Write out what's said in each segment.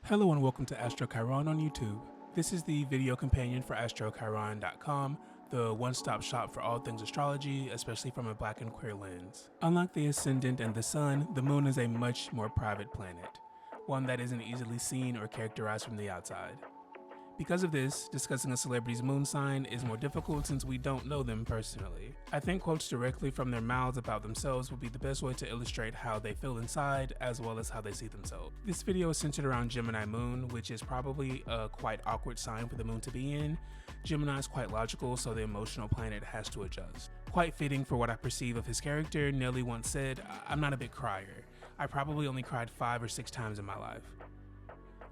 Hello and welcome to Astro Chiron on YouTube. This is the video companion for astrochiron.com, the one-stop shop for all things astrology, especially from a black and queer lens. Unlike the Ascendant and the Sun, the Moon is a much more private planet, one that isn't easily seen or characterized from the outside. Because of this, discussing a celebrity's moon sign is more difficult since we don't know them personally. I think quotes directly from their mouths about themselves will be the best way to illustrate how they feel inside, as well as how they see themselves. This video is centered around Gemini moon, which is probably a quite awkward sign for the moon to be in. Gemini is quite logical, so the emotional planet has to adjust. Quite fitting for what I perceive of his character. Nelly once said, "I'm not a big crier. I probably only cried 5 or 6 times in my life."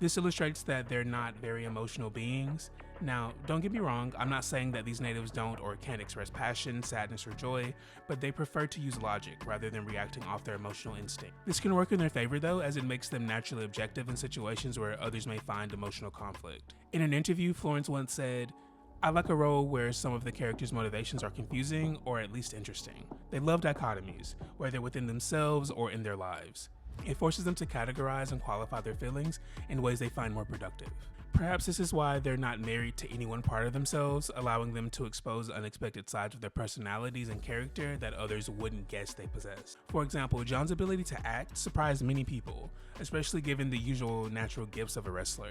This illustrates that they're not very emotional beings. Now, don't get me wrong, I'm not saying that these natives don't or can't express passion, sadness, or joy, but they prefer to use logic rather than reacting off their emotional instinct. This can work in their favor though, as it makes them naturally objective in situations where others may find emotional conflict. In an interview, Florence once said, "I like a role where some of the characters' motivations are confusing or at least interesting. They love dichotomies, whether within themselves or in their lives. It forces them to categorize and qualify their feelings in ways they find more productive." Perhaps this is why they're not married to any one part of themselves, allowing them to expose unexpected sides of their personalities and character that others wouldn't guess they possess. For example, John's ability to act surprised many people, especially given the usual natural gifts of a wrestler.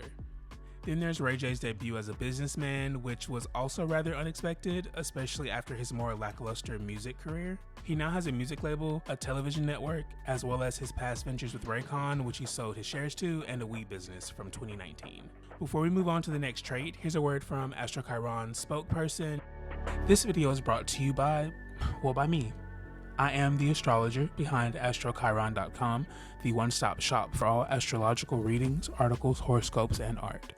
Then there's Ray J's debut as a businessman, which was also rather unexpected, especially after his more lackluster music career. He now has a music label, a television network, as well as his past ventures with Raycon, which he sold his shares to, and a weed business from 2019. Before we move on to the next trait, here's a word from Astro Chiron's spokesperson. This video is brought to you by me. I am the astrologer behind astrochiron.com, the one-stop shop for all astrological readings, articles, horoscopes, and art.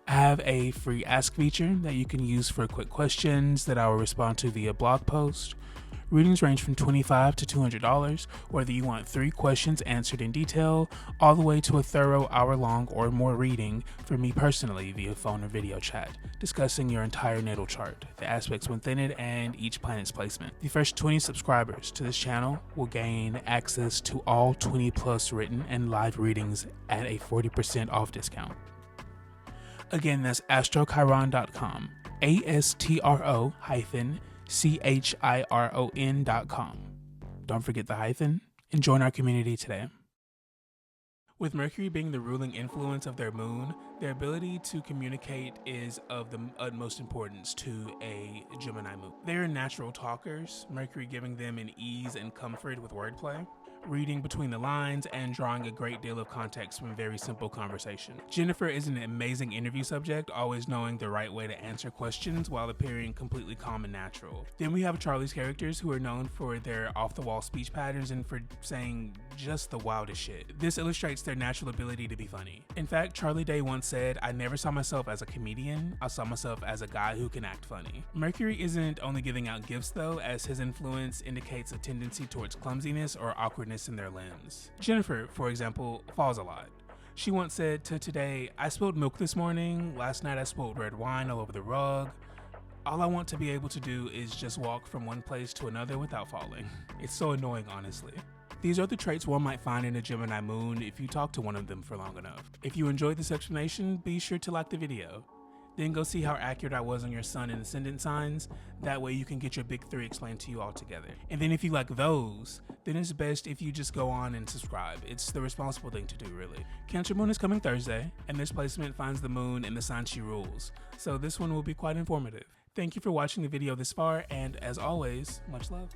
I have a free ask feature that you can use for quick questions that I will respond to via blog post. Readings range from $25 to $200, whether you want 3 questions answered in detail, all the way to a thorough hour-long or more reading for me personally via phone or video chat, discussing your entire natal chart, the aspects within it, and each planet's placement. The first 20 subscribers to this channel will gain access to all 20+ written and live readings at a 40% off discount. Again, that's astrochiron.com, ASTRO-CHIRON.com. Don't forget the hyphen, and join our community today. With Mercury being the ruling influence of their moon, their ability to communicate is of the utmost importance to a Gemini moon. They are natural talkers, Mercury giving them an ease and comfort with wordplay, reading between the lines, and drawing a great deal of context from a very simple conversation. Jennifer is an amazing interview subject, always knowing the right way to answer questions while appearing completely calm and natural. Then we have Charlie's characters, who are known for their off-the-wall speech patterns and for saying just the wildest shit. This illustrates their natural ability to be funny. In fact, Charlie Day once said, "I never saw myself as a comedian, I saw myself as a guy who can act funny." Mercury isn't only giving out gifts though, as his influence indicates a tendency towards clumsiness or awkwardness in their limbs. Jennifer, for example, falls a lot. She once said to Today, "I spilled milk this morning, last night I spilled red wine all over the rug. All I want to be able to do is just walk from one place to another without falling." It's so annoying, honestly. These are the traits one might find in a Gemini moon if you talk to one of them for long enough. If you enjoyed this explanation, be sure to like the video. Then go see how accurate I was on your sun and ascendant signs. That way you can get your big 3 explained to you all together. And then if you like those, then it's best if you just go on and subscribe. It's the responsible thing to do, really. Cancer moon is coming Thursday, and this placement finds the moon in the sign she rules. So this one will be quite informative. Thank you for watching the video this far, and as always, much love.